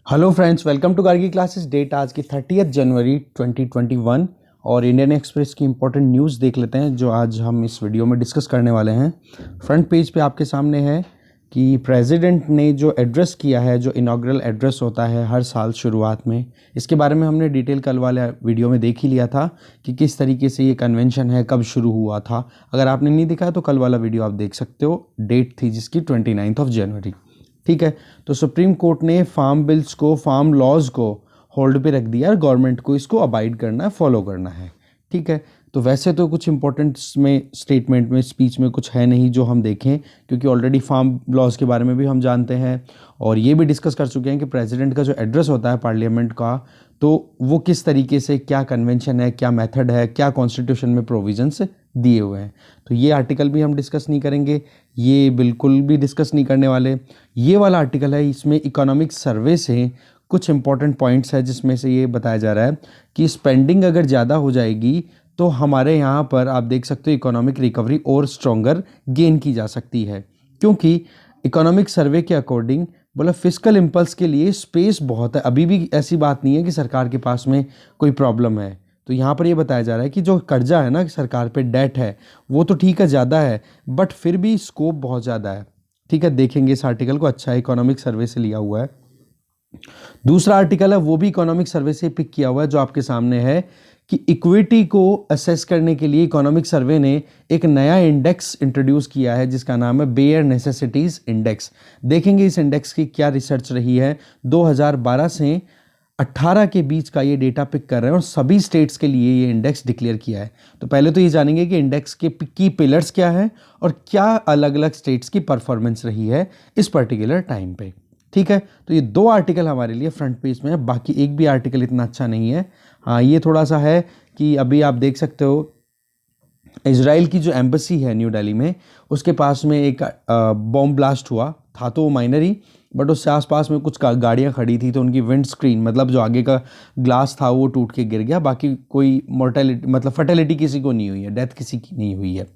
Hello friends, welcome to Gargi classes. Date आज की 30 जनवरी 2021 और इंडियन एक्सप्रेस की इंपॉर्टेंट न्यूज़ देख लेते हैं जो आज हम इस वीडियो में डिस्कस करने वाले हैं। फ्रंट पेज पे आपके सामने है कि प्रेसिडेंट ने जो एड्रेस किया है, जो इनॉग्रल एड्रेस होता है हर साल शुरुआत में, इसके बारे में हमने डिटेल कल वाले वीडियो में देख ही लिया था कि किस तरीके से ये कन्वेंशन है, कब शुरू हुआ था। अगर आपने नहीं देखा तो कल वाला वीडियो आप देख सकते हो। डेट थी जिसकी 29 जनवरी। ठीक है, तो सुप्रीम कोर्ट ने फार्म बिल्स को, फार्म लॉज को होल्ड पे रख दिया और गवर्नमेंट को इसको अबाइड करना है, फॉलो करना है। ठीक है, तो वैसे तो कुछ इंपॉर्टेंट में स्टेटमेंट में, स्पीच में कुछ है नहीं जो हम देखें, क्योंकि ऑलरेडी फार्म लॉज के बारे में भी हम जानते हैं और ये भी डिस्कस कर चुके हैं कि प्रेसिडेंट का जो एड्रेस होता है पार्लियामेंट का, तो वो किस तरीके से, क्या कन्वेंशन है, क्या मेथड है, क्या कॉन्स्टिट्यूशन में प्रोविजंस दिए हुए हैं। तो ये आर्टिकल भी हम डिस्कस नहीं करेंगे, ये बिल्कुल भी डिस्कस नहीं करने वाले। ये वाला आर्टिकल है, इसमें इकोनॉमिक सर्वे से कुछ इंपॉर्टेंट पॉइंट्स है जिसमें से ये बताया जा रहा है कि स्पेंडिंग अगर ज़्यादा हो जाएगी तो हमारे यहाँ पर आप देख सकते हो इकोनॉमिक रिकवरी और स्ट्रॉन्गर गेन की जा सकती है, क्योंकि इकोनॉमिक सर्वे के अकॉर्डिंग बोला फिस्कल इम्पल्स के लिए स्पेस बहुत है। अभी भी ऐसी बात नहीं है कि सरकार के पास में कोई प्रॉब्लम है। तो यहाँ पर ये बताया जा रहा है कि जो कर्जा है ना सरकार पे, डेट है, वो तो ठीक है ज़्यादा है, बट फिर भी स्कोप बहुत ज़्यादा है। ठीक है, देखेंगे इस आर्टिकल को, अच्छा है, इकोनॉमिक सर्वे से लिया हुआ है। दूसरा आर्टिकल है वो भी इकोनॉमिक सर्वे से पिक किया हुआ है, जो आपके सामने है कि इक्विटी को असेस करने के लिए इकोनॉमिक सर्वे ने एक नया इंडेक्स इंट्रोड्यूस किया है जिसका नाम है बेयर नेसेसिटीज इंडेक्स। देखेंगे इस इंडेक्स की क्या रिसर्च रही है। 2012 से 18 के बीच का ये डेटा पिक कर रहे हैं और सभी स्टेट्स के लिए ये इंडेक्स डिक्लेयर किया है। तो पहले तो ये जानेंगे कि इंडेक्स के की पिलर्स क्या है और क्या अलग अलग स्टेट्स की परफॉर्मेंस रही है इस पर्टिकुलर टाइम पे। ठीक है, तो ये दो आर्टिकल हमारे लिए फ्रंट पेज में है, बाकी एक भी आर्टिकल इतना अच्छा नहीं है। हाँ, ये थोड़ा सा है कि अभी आप देख सकते हो इजराइल की जो एम्बेसी है न्यू दिल्ली में, उसके पास में एक बॉम्ब ब्लास्ट हुआ था, तो वो माइनर ही, बट उससे आसपास में कुछ गाड़ियाँ खड़ी थी तो उनकी विंड स्क्रीन, मतलब जो आगे का ग्लास था, वो टूट के गिर गया। बाकी कोई मोर्टेलिटी, मतलब फर्टेलिटी किसी को नहीं हुई है, डेथ किसी की नहीं हुई है।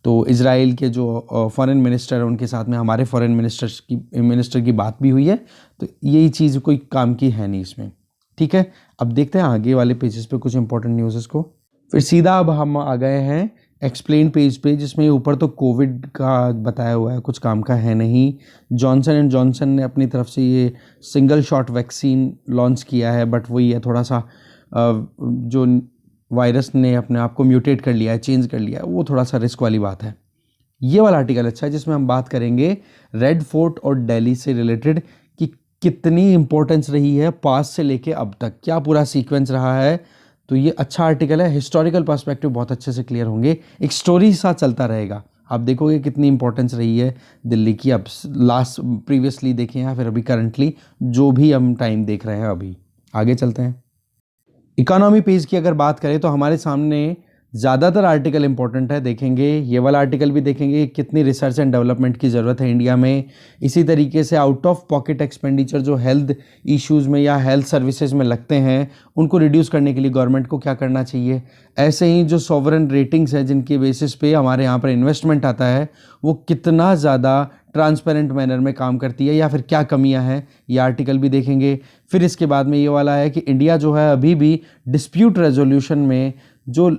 तो इजराइल के जो फॉरेन मिनिस्टर है उनके साथ में हमारे फॉरेन मिनिस्टर की बात भी हुई है। तो यही चीज़ कोई काम की है नहीं इसमें। ठीक है, अब देखते हैं आगे वाले पेजेस पे कुछ इंपॉर्टेंट न्यूज़ को। फिर सीधा अब हम आ गए हैं एक्सप्लेन पेज पे, जिसमें ऊपर तो कोविड का बताया हुआ है, कुछ काम का है नहीं। जॉनसन एंड जॉनसन ने अपनी तरफ से ये सिंगल शॉट वैक्सीन लॉन्च किया है, बट वही है थोड़ा सा जो वायरस ने अपने आप को म्यूटेट कर लिया है, चेंज कर लिया है, वो थोड़ा सा रिस्क वाली बात है। ये वाला आर्टिकल अच्छा है जिसमें हम बात करेंगे रेड फोर्ट और दिल्ली से रिलेटेड कि कितनी इंपॉर्टेंस रही है पास से लेके अब तक, क्या पूरा सीक्वेंस रहा है। तो ये अच्छा आर्टिकल है, हिस्टोरिकल पर्सपेक्टिव बहुत अच्छे से क्लियर होंगे, एक स्टोरी साथ चलता रहेगा। आप देखोगे कितनी इंपॉर्टेंस रही है दिल्ली की, अब लास्ट प्रीवियसली देखें या फिर अभी करंटली जो भी हम टाइम देख रहे हैं। अभी आगे चलते हैं। इकोनॉमी पेज की अगर बात करें तो हमारे सामने ज़्यादातर आर्टिकल इंपॉर्टेंट है, देखेंगे ये वाला आर्टिकल भी देखेंगे कितनी रिसर्च एंड डेवलपमेंट की ज़रूरत है इंडिया में। इसी तरीके से आउट ऑफ पॉकेट एक्सपेंडिचर जो हेल्थ इश्यूज़ में या हेल्थ सर्विसेज में लगते हैं, उनको रिड्यूस करने के लिए गवर्नमेंट को क्या करना चाहिए। ऐसे ही जो सॉवरेन रेटिंग्स है जिनके बेसिस पे हमारे यहाँ पर इन्वेस्टमेंट आता है, वो कितना ज़्यादा ट्रांसपेरेंट मैनर में काम करती है या फिर क्या कमियां हैं, ये आर्टिकल भी देखेंगे। फिर इसके बाद में ये वाला है कि इंडिया जो है अभी भी डिस्प्यूट रेजोल्यूशन में जो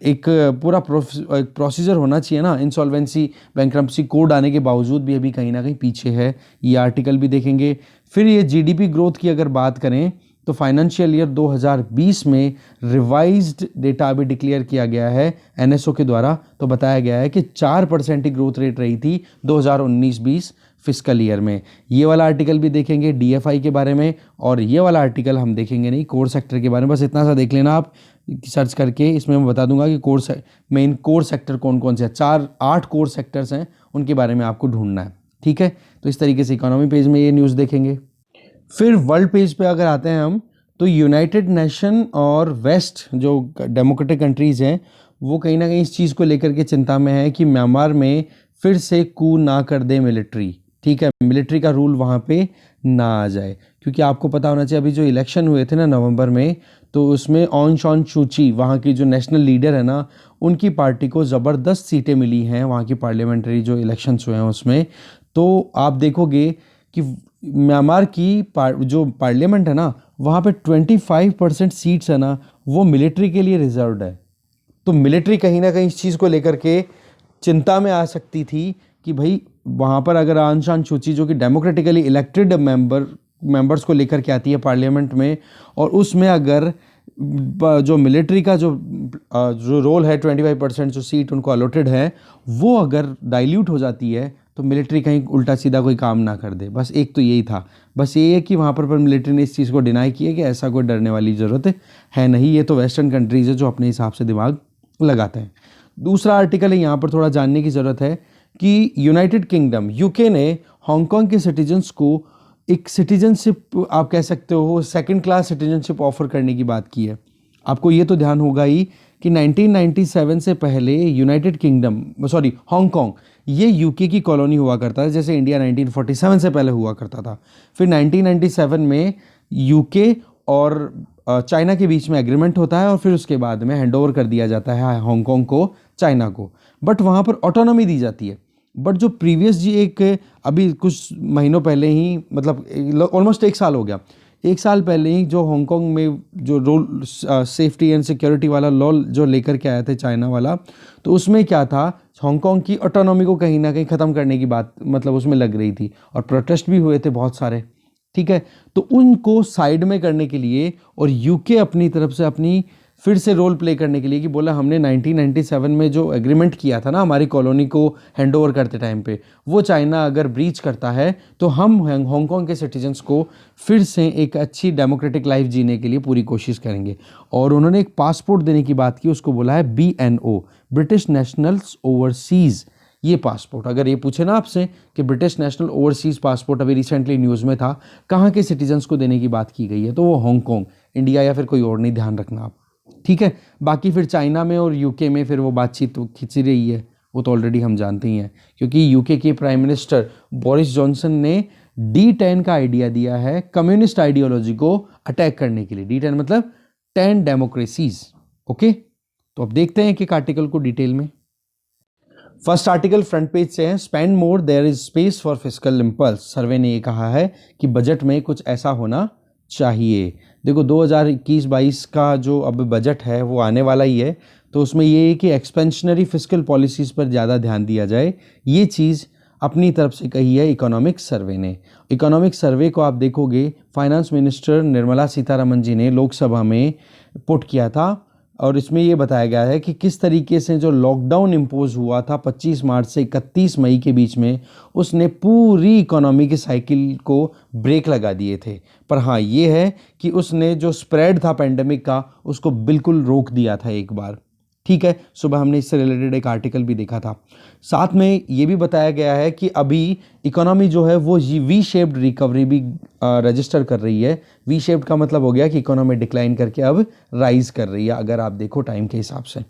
एक पूरा प्रोसीजर होना चाहिए ना, इंसॉल्वेंसी बैंक्रप्सी कोड आने के बावजूद भी अभी कहीं ना कहीं पीछे है, ये आर्टिकल भी देखेंगे। फिर ये जीडीपी ग्रोथ की अगर बात करें तो फाइनेंशियल ईयर 2020 में रिवाइज्ड डेटा अभी डिक्लेयर किया गया है एनएसओ के द्वारा, तो बताया गया है कि 4% की ग्रोथ रेट रही थी 2019-20 फिस्कल ईयर में। ये वाला आर्टिकल भी देखेंगे डीएफआई के बारे में, और ये वाला आर्टिकल हम देखेंगे नहीं, कोर सेक्टर के बारे में। बस इतना सा देख लेना आप सर्च करके, इसमें मैं बता दूंगा कि मेन कोर सेक्टर कौन कौन से हैं। 8 कोर सेक्टर्स हैं, उनके बारे में आपको ढूंढना है। ठीक है, तो इस तरीके से इकोनॉमी पेज में ये न्यूज़ देखेंगे। फिर वर्ल्ड पेज पे अगर आते हैं हम, तो यूनाइटेड नेशन और वेस्ट जो डेमोक्रेटिक कंट्रीज़ हैं, वो कहीं ना कहीं इस चीज़ को लेकर के चिंता में है कि म्यांमार में फिर से कू ना कर दे मिलिट्री। ठीक है, मिलिट्री का रूल वहाँ पे ना आ जाए, क्योंकि आपको पता होना चाहिए अभी जो इलेक्शन हुए थे ना नवंबर में, तो उसमें ऑन सान सूची वहाँ की जो नेशनल लीडर है ना, उनकी पार्टी को ज़बरदस्त सीटें मिली हैं वहाँ की पार्लियामेंट्री जो इलेक्शंस हुए हैं उसमें। तो आप देखोगे कि म्यांमार की जो पार्लियामेंट है ना, वहाँ पे 25% सीट्स है ना, वो मिलिट्री के लिए रिजर्व्ड है। तो मिलिट्री कहीं ना कहीं इस चीज़ को लेकर के चिंता में आ सकती थी कि भाई वहाँ पर अगर आंग सान सूची जो कि डेमोक्रेटिकली इलेक्टेड मेंबर्स को लेकर के आती है पार्लियामेंट में, और उसमें अगर जो मिलिट्री का जो रोल है 25% जो सीट उनको अलॉटेड है, वो अगर डाइल्यूट हो जाती है तो मिलिट्री कहीं उल्टा सीधा कोई काम ना कर दे। बस एक तो यही था, बस ये है कि वहाँ पर मिलिट्री ने इस चीज़ को डिनाई किया कि ऐसा कोई डरने वाली ज़रूरत है नहीं, ये तो वेस्टर्न कंट्रीज़ है जो अपने हिसाब से दिमाग लगाते हैं। दूसरा आर्टिकल है, यहाँ पर थोड़ा जानने की ज़रूरत है कि यूनाइटेड किंगडम यूके ने हांगकांग के सिटीजन्स को एक सिटीजनशिप, आप कह सकते हो सेकंड क्लास सिटीजनशिप ऑफर करने की बात की है। आपको ये तो ध्यान होगा ही कि 1997 से पहले यूनाइटेड किंगडम हांगकांग ये यूके की कॉलोनी हुआ करता था, जैसे इंडिया 1947 से पहले हुआ करता था। फिर 1997 में यूके और चाइना के बीच में एग्रीमेंट होता है और फिर उसके बाद में हैंडओवर कर दिया जाता है हांगकांग को चाइना को, बट वहाँ पर ऑटोनॉमी दी जाती है। बट जो प्रीवियस जी एक अभी कुछ महीनों पहले ही, मतलब ऑलमोस्ट एक साल हो गया, एक साल पहले ही जो हांगकांग में जो रोल सेफ्टी एंड सिक्योरिटी वाला लॉ जो लेकर के आया थे चाइना वाला, तो उसमें क्या था, हांगकांग की ऑटोनॉमी को कहीं ना कहीं ख़त्म करने की बात मतलब उसमें लग रही थी और प्रोटेस्ट भी हुए थे बहुत सारे। ठीक है, तो उनको साइड में करने के लिए और यूके अपनी तरफ से अपनी फिर से रोल प्ले करने के लिए कि बोला हमने 1997 में जो एग्रीमेंट किया था ना हमारी कॉलोनी को हैंडओवर करते टाइम पे, वो चाइना अगर ब्रीच करता है तो हम हांगकांग के सिटीजन्स को फिर से एक अच्छी डेमोक्रेटिक लाइफ जीने के लिए पूरी कोशिश करेंगे। और उन्होंने एक पासपोर्ट देने की बात की, उसको बोला है BNO, ब्रिटिश नेशनल्स ओवरसीज़। ये पासपोर्ट अगर ये पूछे ना आपसे कि ब्रिटिश नेशनल ओवरसीज़ पासपोर्ट अभी रिसेंटली न्यूज़ में था, कहाँ के सिटीजन्स को देने की बात की गई है, तो वो हांगकांग, इंडिया या फिर कोई और नहीं, ध्यान रखना आप। ठीक है, बाकी फिर चाइना में और यूके में फिर वो बातचीत तो खिंच रही है, वो तो ऑलरेडी हम जानते ही हैं, क्योंकि यूके के प्राइम मिनिस्टर बोरिस जॉनसन ने D10 का आइडिया दिया है कम्युनिस्ट आइडियोलॉजी को अटैक करने के लिए। D10 मतलब 10 डेमोक्रेसीज। ओके, तो अब देखते हैं एक आर्टिकल को डिटेल में। फर्स्ट आर्टिकल फ्रंट पेज से है, spend more there is space for fiscal impulse. Survey ने ये कहा है कि बजट में कुछ ऐसा होना चाहिए। देखो 2021-22 का जो अब बजट है वो आने वाला ही है, तो उसमें ये है कि एक्सपेंशनरी फिस्कल पॉलिसीज़ पर ज़्यादा ध्यान दिया जाए। ये चीज़ अपनी तरफ से कही है इकोनॉमिक सर्वे ने। इकोनॉमिक सर्वे को आप देखोगे फाइनेंस मिनिस्टर निर्मला सीतारमन जी ने लोकसभा में पुट किया था, और इसमें ये बताया गया है कि किस तरीके से जो लॉकडाउन इम्पोज हुआ था 25 मार्च से 31 मई के बीच में, उसने पूरी इकोनॉमी की साइकिल को ब्रेक लगा दिए थे। पर हाँ, ये है कि उसने जो स्प्रेड था पेंडेमिक का उसको बिल्कुल रोक दिया था एक बार। ठीक है, सुबह हमने इससे रिलेटेड एक आर्टिकल भी देखा था। साथ में ये भी बताया गया है कि अभी इकोनॉमी जो है वो वी शेप्ड रिकवरी भी रजिस्टर कर रही है। वी शेप्ड का मतलब हो गया कि इकोनॉमी डिक्लाइन करके अब राइज कर रही है, अगर आप देखो टाइम के हिसाब से।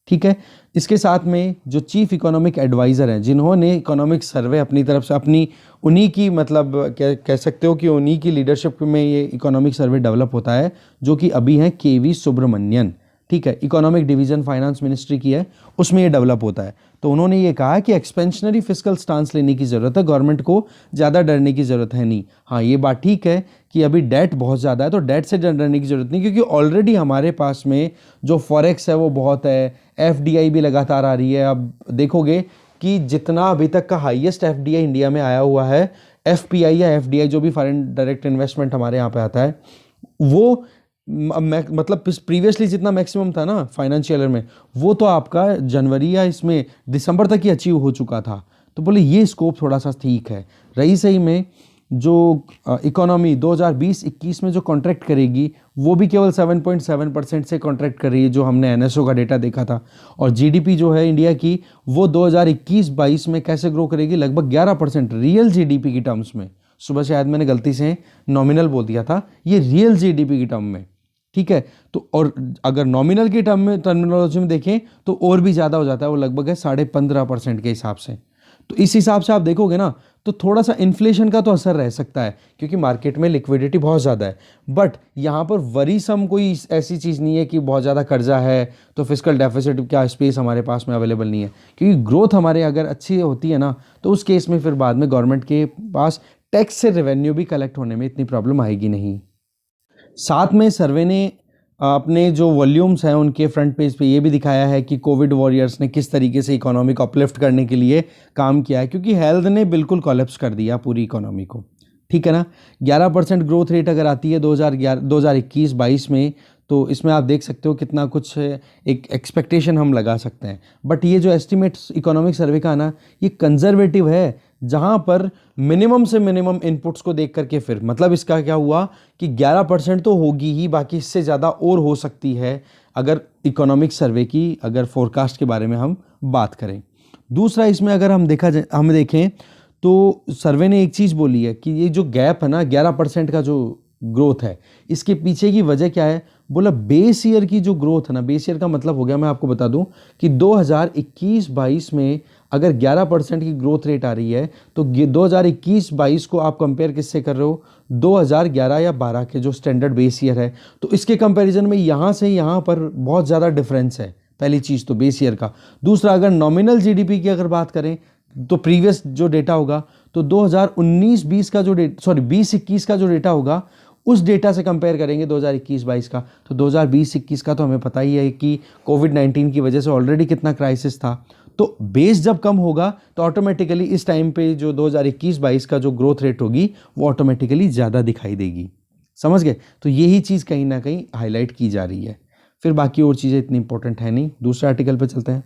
ठीक है, इसके साथ में जो चीफ इकोनॉमिक एडवाइज़र हैं, जिन्होंने इकोनॉमिक सर्वे अपनी तरफ से अपनी उन्हीं की मतलब कह सकते हो कि उन्हीं की लीडरशिप में ये इकोनॉमिक सर्वे डेवलप होता है, जो कि अभी हैं KV सुब्रमण्यन। ठीक है, इकोनॉमिक डिवीजन फाइनेंस मिनिस्ट्री की है, उसमें ये डेवलप होता है। तो उन्होंने ये कहा कि एक्सपेंशनरी फिस्कल स्टांस लेने की ज़रूरत है, गवर्नमेंट को ज़्यादा डरने की ज़रूरत है नहीं। हाँ, ये बात ठीक है कि अभी डेट बहुत ज़्यादा है, तो डेट से डरने की ज़रूरत नहीं, क्योंकि ऑलरेडी हमारे पास में जो फॉरेक्स है वो बहुत है, FDI भी लगातार आ रही है। अब देखोगे कि जितना अभी तक का हाईएस्ट FDI इंडिया में आया हुआ है, FPI या FDI जो भी फॉरेन डायरेक्ट इन्वेस्टमेंट हमारे यहाँ पे आता है, वो मतलब प्रीवियसली जितना मैक्सिमम था ना फाइनेंशियल ईयर में, वो तो आपका जनवरी या इसमें दिसंबर तक ही अचीव हो चुका था। तो बोले ये स्कोप थोड़ा सा ठीक है। रही सही में जो इकोनॉमी 2020-21 में जो कॉन्ट्रैक्ट करेगी वो भी केवल 7.7% से कॉन्ट्रैक्ट कर रही है, जो हमने NSO का डेटा देखा था। और GDP जो है इंडिया की वो 2021-22 में कैसे ग्रो करेगी, लगभग 11% रियल GDP की टर्म्स में। सुबह शायद मैंने गलती से नॉमिनल बोल दिया था, ये रियल GDP की टर्म में। ठीक है, तो और अगर नॉमिनल की टर्म में टर्मिनोलॉजी में देखें तो और भी ज़्यादा हो जाता है, वो लगभग है 15.5% के हिसाब से। तो इस हिसाब से आप देखोगे ना तो थोड़ा सा इन्फ्लेशन का तो असर रह सकता है, क्योंकि मार्केट में लिक्विडिटी बहुत ज़्यादा है। बट यहाँ पर वरीसम कोई ऐसी चीज़ नहीं है कि बहुत ज़्यादा कर्जा है तो फिस्कल डेफिसिट क्या स्पेस हमारे पास में अवेलेबल नहीं है, क्योंकि ग्रोथ हमारे अगर अच्छी होती है ना तो उस केस में फिर बाद में गवर्नमेंट के पास टैक्स से रेवेन्यू भी कलेक्ट होने में इतनी प्रॉब्लम आएगी नहीं। साथ में सर्वे ने अपने जो वॉल्यूम्स हैं उनके फ्रंट पेज पे ये भी दिखाया है कि कोविड वॉरियर्स ने किस तरीके से इकोनॉमी को अपलिफ्ट करने के लिए काम किया है, क्योंकि हेल्थ ने बिल्कुल कोलैप्स कर दिया पूरी इकोनॉमी को। ठीक है ना। 11% ग्रोथ रेट अगर आती है 2021-22 में, तो इसमें आप देख सकते हो कितना कुछ एक एक्सपेक्टेशन हम लगा सकते हैं। बट ये जो एस्टिमेट्स इकोनॉमिक सर्वे का ना, ये कंजर्वेटिव है, जहाँ पर मिनिमम से मिनिमम इनपुट्स को देख करके फिर मतलब इसका क्या हुआ कि 11% तो होगी ही, बाकी इससे ज़्यादा और हो सकती है अगर इकोनॉमिक सर्वे की अगर फोरकास्ट के बारे में हम बात करें। दूसरा, इसमें अगर हम देखें तो सर्वे ने एक चीज़ बोली है कि ये जो गैप है ना 11% का जो ग्रोथ है, इसके पीछे की वजह क्या है। बोला बेस ईयर की जो ग्रोथ है ना, बेस ईयर का मतलब हो गया, मैं आपको बता दूं कि 2021-22 में अगर 11% की ग्रोथ रेट आ रही है तो 2021-22 को आप कंपेयर किससे कर रहे हो, 2011 या 12 के जो स्टैंडर्ड बेस ईयर है, तो इसके कंपैरिजन में यहाँ से यहाँ पर बहुत ज़्यादा डिफरेंस है। पहली चीज़ तो बेस ईयर का। दूसरा, अगर नॉमिनल जीडीपी की अगर बात करें तो प्रीवियस जो डेटा होगा तो 2019-20 का जो 20-21 का जो डेटा होगा उस डेटा से कंपेयर करेंगे 2021-22 का, तो 2020-21 का तो हमें पता ही है कि कोविड-19 की वजह से ऑलरेडी कितना क्राइसिस था। तो बेस जब कम होगा तो ऑटोमेटिकली इस टाइम पे जो 2021-22 का जो ग्रोथ रेट होगी वो ऑटोमेटिकली ज़्यादा दिखाई देगी। समझ गए। तो यही चीज़ कहीं ना कहीं हाईलाइट की जा रही है। फिर बाकी और चीज़ें इतनी इंपॉर्टेंट है नहीं। दूसरे आर्टिकल पे चलते हैं।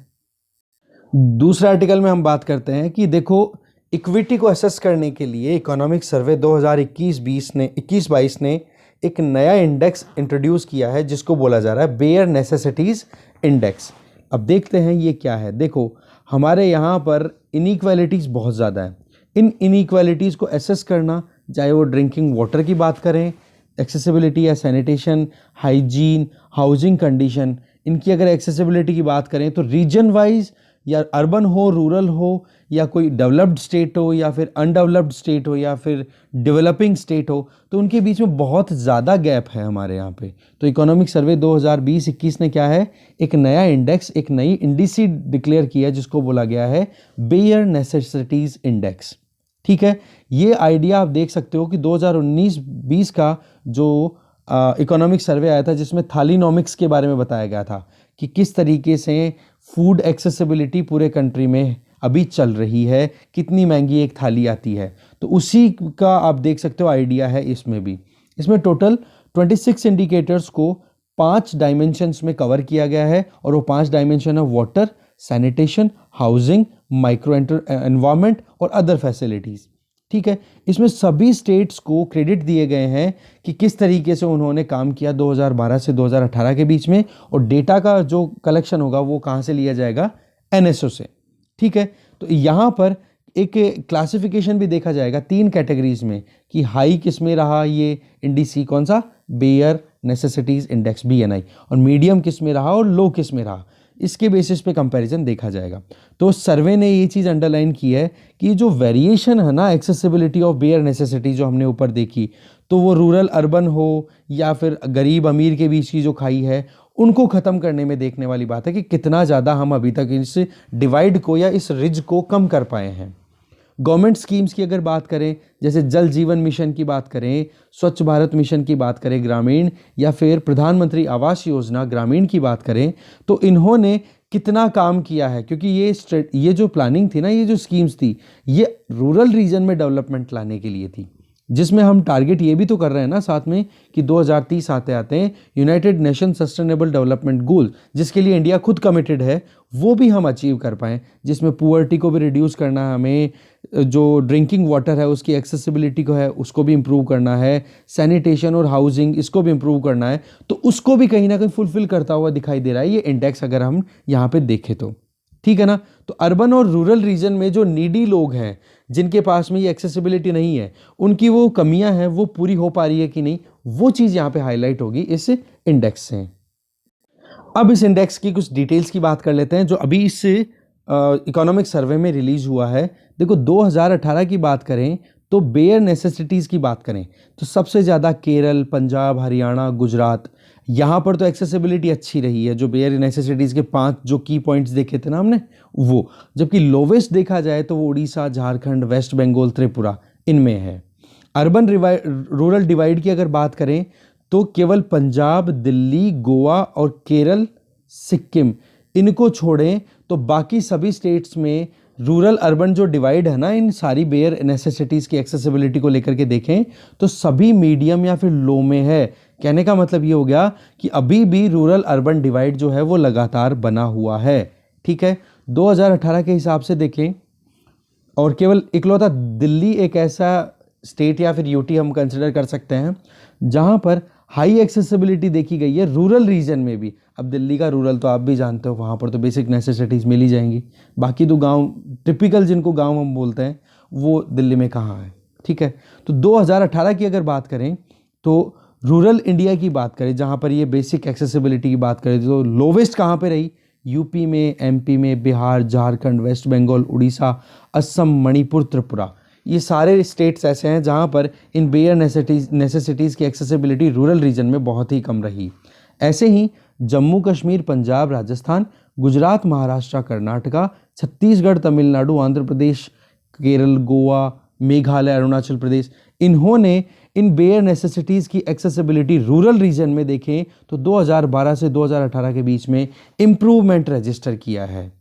दूसरे आर्टिकल में हम बात करते हैं कि देखो, इक्विटी को असेस करने के लिए इकोनॉमिक सर्वे 2021-22 ने एक नया इंडेक्स इंट्रोड्यूस किया है जिसको बोला जा रहा है बेयर नेसेसिटीज़ इंडेक्स। अब देखते हैं ये क्या है। देखो, हमारे यहाँ पर इनइक्वालिटीज़ बहुत ज़्यादा है। इन इनइक्वालिटीज़ को एसेस करना, चाहे वो ड्रिंकिंग वाटर की बात करें, एक्सेसिबिलिटी या सैनिटेशन, हाइजीन, हाउसिंग कंडीशन, इनकी अगर एक्सेसिबिलिटी की बात करें तो रीजन वाइज या अर्बन हो, रूरल हो, या कोई डेवलप्ड स्टेट हो, या फिर अनडेवलप्ड स्टेट हो, या फिर डेवलपिंग स्टेट हो, तो उनके बीच में बहुत ज़्यादा गैप है हमारे यहाँ पे। तो इकोनॉमिक सर्वे 2020-21 ने क्या है, एक नया इंडेक्स, एक नई इंडिसी डिक्लेयर किया है जिसको बोला गया है बेयर नेसेसिटीज़ इंडेक्स। ठीक है। ये आइडिया आप देख सकते हो कि 2019-20 का जो इकोनॉमिक सर्वे आया था जिसमें थालीनॉमिक्स के बारे में बताया गया था कि किस तरीके से फूड एक्सेसिबिलिटी पूरे कंट्री में अभी चल रही है, कितनी महंगी एक थाली आती है, तो उसी का आप देख सकते हो आइडिया है इसमें भी। इसमें टोटल 26 इंडिकेटर्स को 5 डायमेंशंस में कवर किया गया है, और वो 5 डायमेंशन है water, sanitation, housing, micro environment और अदर फैसिलिटीज़। ठीक है। इसमें सभी स्टेट्स को क्रेडिट दिए गए हैं कि किस तरीके से उन्होंने काम किया 2012 से 2018 के बीच में, और डेटा का जो कलेक्शन होगा वो कहाँ से लिया जाएगा, एनएसओ से। ठीक है। तो यहाँ पर एक क्लासिफिकेशन भी देखा जाएगा 3 कैटेगरीज में कि हाई किस में रहा ये इंडिसी, कौन सा, बेयर नेसेसिटीज इंडेक्स BNI, और मीडियम किस में रहा और लो किस में रहा, इसके बेसिस पे कंपैरिजन देखा जाएगा। तो सर्वे ने ये चीज़ अंडरलाइन की है कि जो वेरिएशन है ना एक्सेसिबिलिटी ऑफ बेयर नेसेसिटी जो हमने ऊपर देखी, तो वो रूरल अर्बन हो या फिर गरीब अमीर के बीच की जो खाई है, उनको ख़त्म करने में देखने वाली बात है कि कितना ज़्यादा हम अभी तक इस डिवाइड को या इस रिज को कम कर पाए हैं। गवर्नमेंट स्कीम्स की अगर बात करें, जैसे जल जीवन मिशन की बात करें, स्वच्छ भारत मिशन की बात करें ग्रामीण, या फिर प्रधानमंत्री आवास योजना ग्रामीण की बात करें, तो इन्होंने कितना काम किया है, क्योंकि ये जो प्लानिंग थी ना, ये जो स्कीम्स थी, ये रूरल रीजन में डेवलपमेंट लाने के लिए थी, जिसमें हम टारगेट ये भी तो कर रहे हैं ना साथ में कि 2030 आते हैं United nation sustainable development goal, जिसके लिए इंडिया खुद कमिटेड है, वो भी हम अचीव कर पाएँ, जिसमें पुअर्टी को भी रिड्यूस करना है हमें, जो ड्रिंकिंग वाटर है उसकी एक्सेसिबिलिटी को है उसको भी इम्प्रूव करना है, सैनिटेशन और हाउसिंग इसको भी इम्प्रूव करना है, तो उसको भी कहीं ना कहीं फुलफिल करता हुआ दिखाई दे रहा है ये इंडेक्स अगर हम यहाँ पे देखें तो। ठीक है ना। तो अर्बन और रूरल रीजन में जो नीडी लोग हैं, जिनके पास में ये एक्सेसिबिलिटी नहीं है, उनकी वो कमियां हैं वो पूरी हो पा रही है कि नहीं, वो चीज़ यहाँ पे हाईलाइट होगी इस इंडेक्स से। अब इस इंडेक्स की कुछ डिटेल्स की बात कर लेते हैं जो अभी इस इकोनॉमिक सर्वे में रिलीज हुआ है। देखो 2018 की बात करें तो बेयर नेसेसिटीज़ की बात करें तो सबसे ज़्यादा केरल, पंजाब, हरियाणा, गुजरात, यहाँ पर तो एक्सेसिबिलिटी अच्छी रही है, जो बेयर नेसेसिटीज़ के 5 जो की पॉइंट्स देखे थे ना हमने वो, जबकि लोवेस्ट देखा जाए तो वो उड़ीसा, झारखंड, वेस्ट बंगाल, त्रिपुरा, इनमें है। अर्बन रूरल डिवाइड की अगर बात करें तो केवल पंजाब, दिल्ली, गोवा और केरल, सिक्किम, इनको छोड़ें तो बाकी सभी स्टेट्स में रूरल अर्बन जो डिवाइड है ना, इन सारी बेयर नेसेसिटीज़ की एक्सेसिबिलिटी को लेकर के देखें तो सभी मीडियम या फिर लो में है। कहने का मतलब ये हो गया कि अभी भी रूरल अर्बन डिवाइड जो है वो लगातार बना हुआ है। ठीक है, 2018 के हिसाब से देखें और केवल इकलौता दिल्ली एक ऐसा स्टेट या फिर यूटी हम कंसिडर कर सकते हैं जहां पर हाई एक्सेसिबिलिटी देखी गई है रूरल रीजन में भी। अब दिल्ली का रूरल तो आप भी जानते हो, वहाँ पर तो बेसिक नेसेसिटीज़ मिल ही जाएंगी, बाकी तो गांव टिपिकल जिनको गांव हम बोलते हैं वो दिल्ली में कहाँ है। ठीक है, तो 2018 की अगर बात करें तो रूरल इंडिया की बात करें जहाँ पर ये बेसिक एक्सेसिबिलिटी की बात करें तो लोवेस्ट कहाँ पर रही? यूपी में, एमपी में, बिहार, झारखंड, वेस्ट बंगाल, उड़ीसा, असम, मणिपुर, त्रिपुरा, ये सारे स्टेट्स ऐसे हैं जहाँ पर इन बेयर नेसेसिटीज़ की एक्सेसिबिलिटी रूरल रीजन में बहुत ही कम रही। ऐसे ही जम्मू कश्मीर, पंजाब, राजस्थान, गुजरात, महाराष्ट्र, कर्नाटका, छत्तीसगढ़, तमिलनाडु, आंध्र प्रदेश, केरल, गोवा, मेघालय, अरुणाचल प्रदेश, इन्होंने इन बेयर नेसेसिटीज़ की एक्सेसिबिलिटी रूरल रीजन में देखें तो 2012 से 2018 के बीच में इम्प्रूवमेंट रजिस्टर किया है।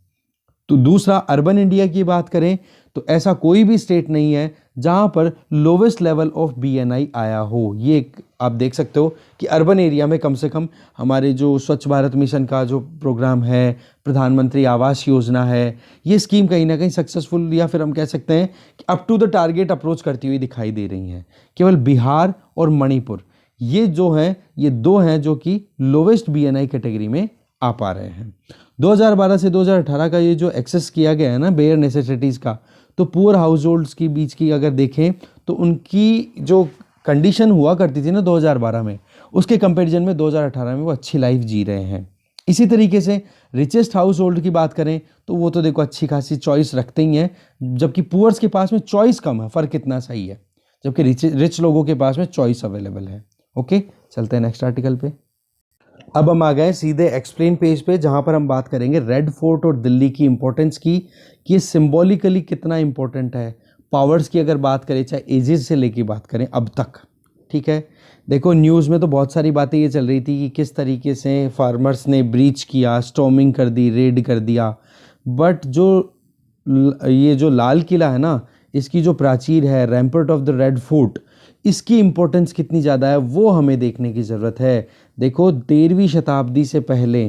तो दूसरा, अर्बन इंडिया की बात करें तो ऐसा कोई भी स्टेट नहीं है जहां पर लोवेस्ट लेवल ऑफ बीएनआई आया हो। ये आप देख सकते हो कि अर्बन एरिया में कम से कम हमारे जो स्वच्छ भारत मिशन का जो प्रोग्राम है, प्रधानमंत्री आवास योजना है, ये स्कीम कहीं ना कहीं सक्सेसफुल या फिर हम कह सकते हैं कि up to the target approach करती हुई दिखाई दे रही हैं। केवल बिहार और मणिपुर ये जो हैं, ये दो हैं जो कि लोवेस्ट बीएनआई कैटेगरी में आ पा रहे हैं। 2012 से 2018 का ये जो एक्सेस किया गया है ना बेयर नेसेसिटीज़ का, तो पुअर हाउस होल्ड्स की बीच की अगर देखें तो उनकी जो कंडीशन हुआ करती थी ना 2012 में, उसके कंपैरिजन में 2018 में वो अच्छी लाइफ जी रहे हैं। इसी तरीके से रिचेस्ट हाउस होल्ड की बात करें तो वो तो देखो अच्छी खासी चॉइस रखते ही हैं, जबकि पुअर्स के पास में चॉइस कम है। फ़र्क इतना सही है, जबकि रिच लोगों के पास में चॉइस अवेलेबल है। ओके, चलते हैं नेक्स्ट आर्टिकल पे। अब हम आ गए सीधे एक्सप्लेन पेज पे जहाँ पर हम बात करेंगे रेड फोर्ट और दिल्ली की इंपॉर्टेंस की, कि ये सिम्बॉलिकली कितना इंपॉर्टेंट है। पावर्स की अगर बात करें, चाहे एजेस से लेके बात करें अब तक, ठीक है। देखो न्यूज़ में तो बहुत सारी बातें ये चल रही थी कि किस तरीके से फार्मर्स ने ब्रीच किया, स्टॉर्मिंग कर दी, रेड कर दिया, बट ये जो लाल किला है ना, इसकी जो प्राचीर है, रैम्पर्ट ऑफ द रेड फोर्ट, इसकी इम्पोर्टेंस कितनी ज़्यादा है वो हमें देखने की ज़रूरत है। देखो 13वीं शताब्दी से पहले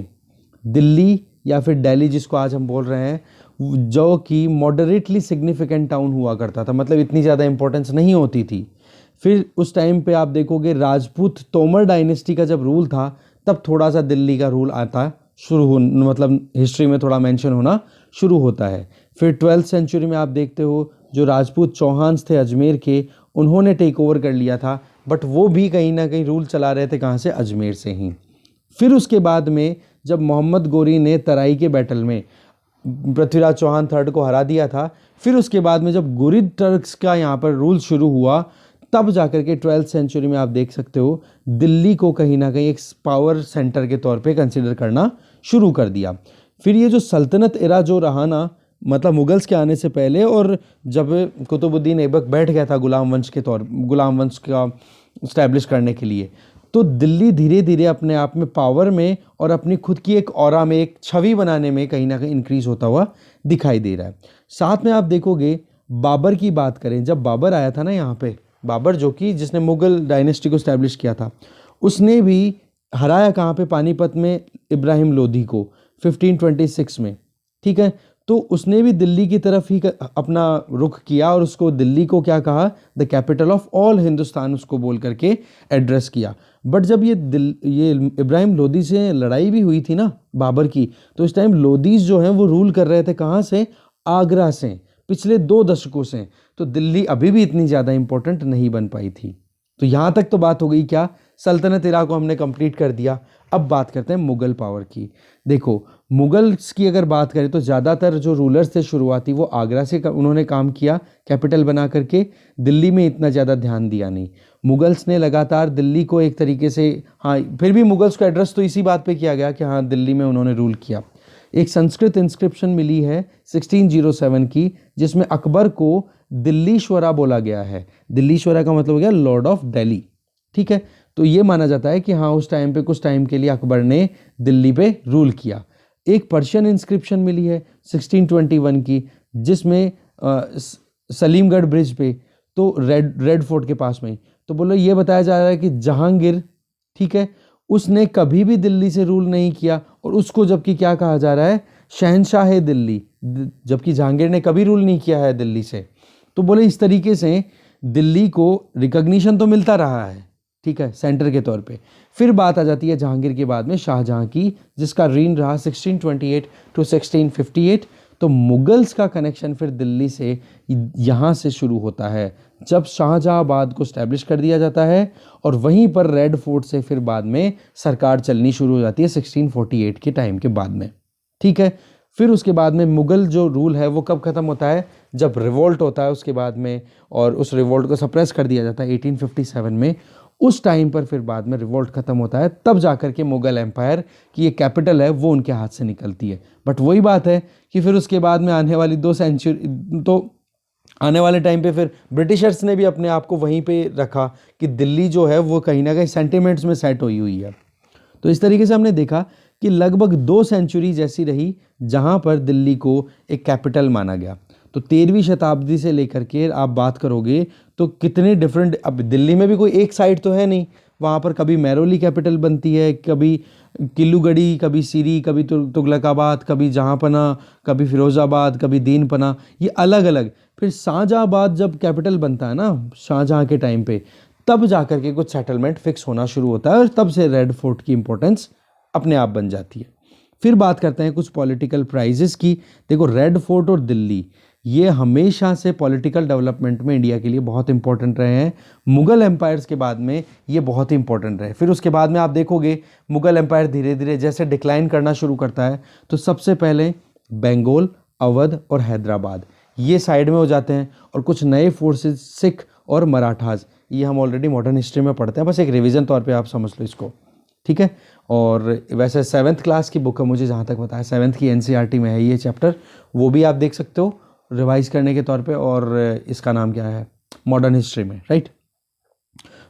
दिल्ली या फिर दिल्ली जिसको आज हम बोल रहे हैं, जो कि मॉडरेटली सिग्निफिकेंट टाउन हुआ करता था, मतलब इतनी ज़्यादा इंपॉर्टेंस नहीं होती थी। फिर उस टाइम पे आप देखोगे राजपूत तोमर डायनेस्टी का जब रूल था, तब थोड़ा सा दिल्ली का रूल आता शुरू हो, मतलब हिस्ट्री में थोड़ा मेंशन होना शुरू होता है। फिर 12th सेंचुरी में आप देखते हो जो राजपूत चौहान्स थे अजमेर के, उन्होंने टेक ओवर कर लिया था, बट वो भी कहीं ना कहीं रूल चला रहे थे कहाँ से, अजमेर से ही। फिर उसके बाद में जब मोहम्मद गोरी ने तराई के बैटल में पृथ्वीराज चौहान थर्ड को हरा दिया था, फिर उसके बाद में जब गुरिद टर्क्स का यहाँ पर रूल शुरू हुआ, तब जाकर के 12th सेंचुरी में आप देख सकते हो दिल्ली को कहीं ना कहीं एक पावर सेंटर के तौर पे कंसिडर करना शुरू कर दिया। फिर ये जो सल्तनत एरा जो रहा ना, मतलब मुगल्स के आने से पहले, और जब कुतुबुद्दीन ऐबक बैठ गया था गुलाम वंश का इस्टेब्लिश करने के लिए, तो दिल्ली धीरे धीरे अपने आप में पावर में और अपनी खुद की एक ऑरा में, एक छवि बनाने में कहीं ना कहीं इंक्रीज होता हुआ दिखाई दे रहा है। साथ में आप देखोगे बाबर की बात करें, जब बाबर आया था ना यहाँ पे, बाबर जो कि जिसने मुगल डायनेस्टी को इस्टेब्लिश किया था, उसने भी हराया कहाँ पे, पानीपत में इब्राहिम लोधी को 1526 में, ठीक है। तो उसने भी दिल्ली की तरफ ही अपना रुख किया और उसको दिल्ली को क्या कहा, the capital of all Hindustan उसको बोल करके एड्रेस किया। बट जब ये इब्राहिम लोधी से लड़ाई भी हुई थी ना बाबर की, तो इस टाइम लोधीज जो हैं वो रूल कर रहे थे कहाँ से, आगरा से, पिछले 2 दशकों से। तो दिल्ली अभी भी इतनी ज़्यादा इंपॉर्टेंट नहीं बन पाई थी। तो यहाँ तक तो बात हो गई क्या, सल्तनत इरा को हमने कंप्लीट कर दिया। अब बात करते हैं मुगल पावर की। देखो मुगल्स की अगर बात करें तो ज़्यादातर जो रूलर्स थे शुरुआती, वो आगरा से उन्होंने काम किया कैपिटल बना करके, दिल्ली में इतना ज़्यादा ध्यान दिया नहीं। मुगल्स ने लगातार दिल्ली को एक तरीके से, हाँ फिर भी मुगल्स को एड्रेस तो इसी बात पे किया गया कि हाँ दिल्ली में उन्होंने रूल किया। एक संस्कृत इंस्क्रिप्शन मिली है 1607 की, जिसमें अकबर को दिल्लीश्वरा बोला गया है। दिल्लीश्वरा का मतलब हो गया लॉर्ड ऑफ दिल्ली, ठीक है। तो ये माना जाता है कि हाँ, उस टाइम पे कुछ टाइम के लिए अकबर ने दिल्ली पे रूल किया। एक पर्शियन इंस्क्रिप्शन मिली है 1621 की, जिसमें सलीमगढ़ ब्रिज पे, तो रेड फोर्ट के पास में, तो बोलो ये बताया जा रहा है कि जहांगीर, ठीक है, उसने कभी भी दिल्ली से रूल नहीं किया, और उसको जबकि क्या कहा जा रहा है, शहनशाह दिल्ली, जबकि जहांगीर ने कभी रूल नहीं किया है दिल्ली से। तो बोले इस तरीके से दिल्ली को रिकॉग्निशन तो मिलता रहा है, ठीक है, सेंटर के तौर पे। फिर बात आ जाती है जहांगीर के बाद में शाहजहां की, जिसका रीन रहा 1628 टू 1658। तो मुगल्स का कनेक्शन फिर दिल्ली से यहाँ से शुरू होता है, जब शाहजहांबाद को स्टैब्लिश कर दिया जाता है, और वहीं पर रेड फोर्ट से फिर बाद में सरकार चलनी शुरू हो जाती है 1648 के टाइम के बाद में, ठीक है। फिर उसके बाद में मुगल जो रूल है वो कब ख़त्म होता है, जब रिवोल्ट होता है उसके बाद में, और उस रिवोल्ट को सप्रेस कर दिया जाता है 1857 में। उस टाइम पर फिर बाद में रिवोल्ट ख़त्म होता है, तब जाकर के मुगल एम्पायर की ये कैपिटल है वो उनके हाथ से निकलती है। बट वही बात है कि फिर उसके बाद में आने वाली 2 सेंचुरी, तो आने वाले टाइम पे फिर ब्रिटिशर्स ने भी अपने आप को वहीं पे रखा कि दिल्ली जो है वो कहीं ना कहीं सेंटिमेंट्स में सेट हुई है। तो इस तरीके से हमने देखा कि लगभग 2 सेंचुरी जैसी रही जहाँ पर दिल्ली को एक कैपिटल माना गया। तो 13वीं शताब्दी से लेकर के आप बात करोगे तो कितने डिफरेंट, अब दिल्ली में भी कोई एक साइड तो है नहीं, वहाँ पर कभी महरौली कैपिटल बनती है, कभी किल्लूगढ़ी, कभी सीरी, कभी तुगलकाबाद, कभी जहाँपना, कभी फिरोजाबाद, कभी दीनपना, ये अलग अलग। फिर शाहजहाँबाद जब कैपिटल बनता है ना शाहजहाँ के टाइम पे, तब जाकर के कुछ सेटलमेंट फिक्स होना शुरू होता है, और तब से रेड फोर्ट की इंपॉर्टेंस अपने आप बन जाती है। फिर बात करते हैं कुछ पॉलिटिकल प्राइजेस की। देखो, रेड फोर्ट और दिल्ली ये हमेशा से पॉलिटिकल डेवलपमेंट में इंडिया के लिए बहुत इंपॉर्टेंट रहे हैं। मुगल एम्पायर्स के बाद में ये बहुत इंपॉर्टेंट रहे। फिर उसके बाद में आप देखोगे मुगल एम्पायर धीरे धीरे जैसे डिक्लाइन करना शुरू करता है, तो सबसे पहले बंगाल, अवध और हैदराबाद ये साइड में हो जाते हैं, और कुछ नए फोर्सेस सिख और मराठास, ये हम ऑलरेडी मॉडर्न हिस्ट्री में पढ़ते हैं, बस एक रिवीजन तौर पे आप समझ लो इसको, ठीक है। और वैसे 7th क्लास की बुक है, मुझे जहाँ तक पता है 7th की NCERT में है ये चैप्टर, वो भी आप देख सकते हो रिवाइज करने के तौर पे। और इसका नाम क्या है, मॉडर्न हिस्ट्री में, राइट।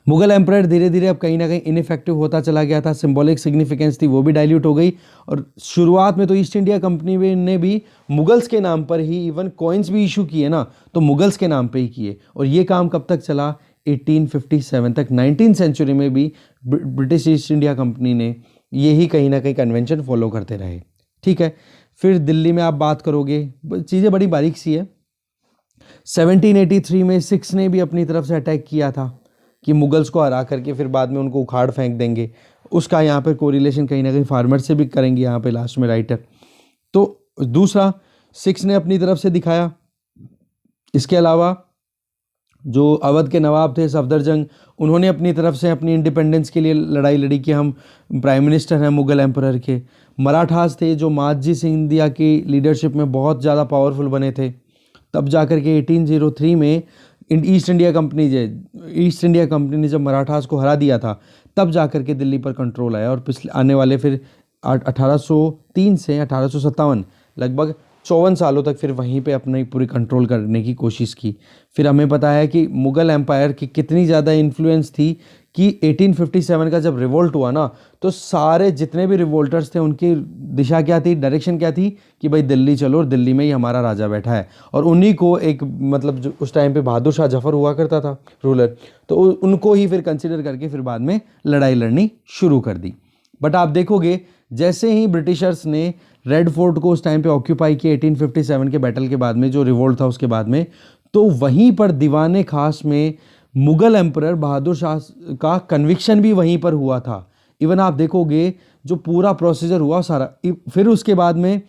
मुगल एम्पायर धीरे धीरे अब कहीं ना कहीं इनइफेक्टिव होता चला गया था, सिंबॉलिक सिग्निफिकेंस थी वो भी डाइल्यूट हो गई। और शुरुआत में तो ईस्ट इंडिया कंपनी ने भी मुगल्स के नाम पर ही इवन कॉइन्स भी इशू किए ना, तो मुगल्स के नाम पे ही किए। और ये काम कब तक चला, 1857 तक। 19th सेंचुरी में भी ब्रिटिश ईस्ट इंडिया कंपनी ने यही कहीं ना कहीं कन्वेंशन फॉलो करते रहे, ठीक है। फिर दिल्ली में आप बात करोगे, चीज़ें बड़ी बारीक सी है। 1783 में सिख्स ने भी अपनी तरफ से अटैक किया था कि मुगल्स को हरा करके फिर बाद में उनको उखाड़ फेंक देंगे। उसका यहाँ पर कोरिलेशन कहीं ना कहीं फार्मर से भी करेंगे यहाँ पे लास्ट में राइटर। तो दूसरा, सिख्स ने अपनी तरफ से दिखाया। इसके अलावा जो अवध के नवाब थे सफदरजंग, उन्होंने अपनी तरफ से अपनी इंडिपेंडेंस के लिए लड़ाई लड़ी कि हम प्राइम मिनिस्टर हैं मुगल एम्परर के। मराठास थे जो माजी सिंधिया की लीडरशिप में बहुत ज़्यादा पावरफुल बने थे। तब जाकर के 1803 में ईस्ट इंडिया कंपनी ने जब मराठास को हरा दिया था, तब जाकर के दिल्ली पर कंट्रोल आया। और पिछले आने वाले फिर 1803 से 1857 लगभग 54 सालों तक फिर वहीं पे अपनी पूरी कंट्रोल करने की कोशिश की। फिर हमें पता है कि मुगल एम्पायर की कितनी ज़्यादा इन्फ्लुएंस थी कि 1857 का जब रिवोल्ट हुआ ना, तो सारे जितने भी रिवोल्टर्स थे उनकी दिशा क्या थी, डायरेक्शन क्या थी कि भाई दिल्ली चलो और दिल्ली में ही हमारा राजा बैठा है। और उन्हीं को एक मतलब जो उस टाइम पे बहादुर शाह जफर हुआ करता था रूलर, तो उनको ही फिर कंसिडर करके फिर बाद में लड़ाई लड़नी शुरू कर दी। बट आप देखोगे जैसे ही ब्रिटिशर्स ने रेड फोर्ट को उस टाइम पे ऑक्यूपाई किया 1857 के बैटल के बाद में, जो रिवोल्ट था उसके बाद में, तो वहीं पर दीवाने खास में मुगल एम्परर बहादुर शाह का कन्विक्शन भी वहीं पर हुआ था। इवन आप देखोगे जो पूरा प्रोसीजर हुआ सारा, फिर उसके बाद में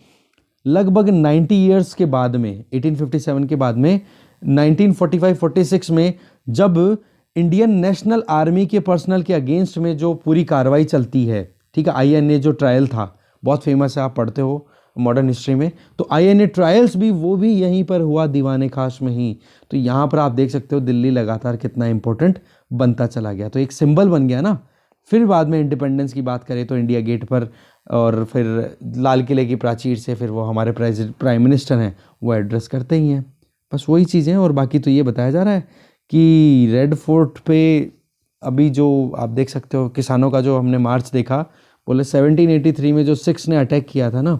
लगभग 90 ईयर्स के बाद में 1857 के बाद में 1945-46 में जब इंडियन नेशनल आर्मी के पर्सनल के अगेंस्ट में जो पूरी कार्रवाई चलती है, ठीक है, INA जो ट्रायल था बहुत फेमस है, आप पढ़ते हो मॉडर्न हिस्ट्री में, तो INA ट्रायल्स भी वो भी यहीं पर हुआ दीवाने खास में ही। तो यहाँ पर आप देख सकते हो दिल्ली लगातार कितना इंपॉर्टेंट बनता चला गया, तो एक सिंबल बन गया ना। फिर बाद में इंडिपेंडेंस की बात करें तो इंडिया गेट पर और फिर लाल किले की प्राचीर से फिर वो हमारे प्राइम मिनिस्टर हैं वो एड्रेस करते ही हैं। बस वही चीज़ें, और बाकी तो ये बताया जा रहा है कि रेड फोर्ट पे अभी जो आप देख सकते हो किसानों का जो हमने मार्च देखा, बोले 1783 में जो सिक्स ने अटैक किया था ना,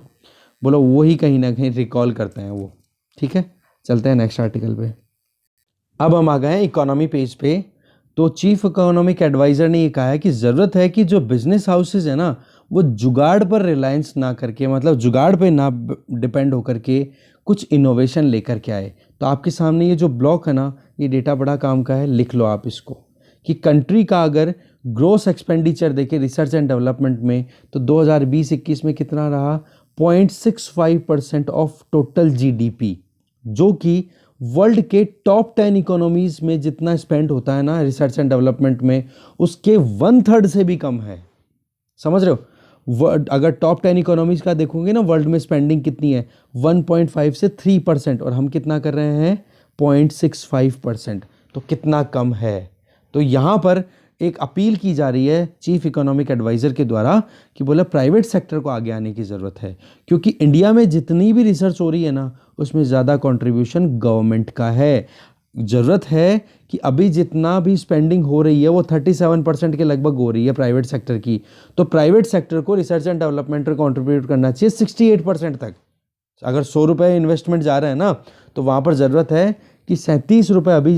बोलो वही कहीं ना कहीं रिकॉल करते हैं वो। ठीक है, चलते हैं नेक्स्ट आर्टिकल पे। अब हम आ गए हैं इकोनॉमी पेज पे। तो चीफ इकोनॉमिक एडवाइज़र ने ये कहा है कि ज़रूरत है कि जो बिजनेस हाउसेज है ना, वो जुगाड़ पर रिलायंस ना करके, मतलब जुगाड़ पे ना डिपेंड होकर के कुछ इनोवेशन लेकर के आए। तो आपके सामने ये जो ब्लॉक है ना, ये डेटा बड़ा काम का है, लिख लो आप इसको, कि कंट्री का अगर ग्रोस एक्सपेंडिचर देखें रिसर्च एंड डेवलपमेंट में, तो 2020-21 में कितना रहा, 0.65% ऑफ टोटल जीडीपी, जो कि वर्ल्ड के टॉप 10 इकोनॉमीज में जितना स्पेंड होता है ना रिसर्च एंड डेवलपमेंट में, उसके 1/3 से भी कम है। समझ रहे हो? अगर टॉप 10 इकोनॉमीज का देखोगे ना, वर्ल्ड में स्पेंडिंग कितनी है, 1.5 से 3%, और हम कितना कर रहे हैं, 0.65%। तो कितना कम है। तो यहाँ पर एक अपील की जा रही है चीफ इकोनॉमिक एडवाइज़र के द्वारा कि बोला प्राइवेट सेक्टर को आगे आने की ज़रूरत है, क्योंकि इंडिया में जितनी भी रिसर्च हो रही है ना, उसमें ज़्यादा कंट्रीब्यूशन गवर्नमेंट का है। ज़रूरत है कि अभी जितना भी स्पेंडिंग हो रही है वो 37% के लगभग हो रही है प्राइवेट सेक्टर की, तो प्राइवेट सेक्टर को रिसर्च एंड डेवलपमेंट में कॉन्ट्रीब्यूट करना चाहिए 68% तक। अगर 100 रुपये इन्वेस्टमेंट जा रहे हैं ना, तो वहाँ पर ज़रूरत है कि 37 रुपये अभी,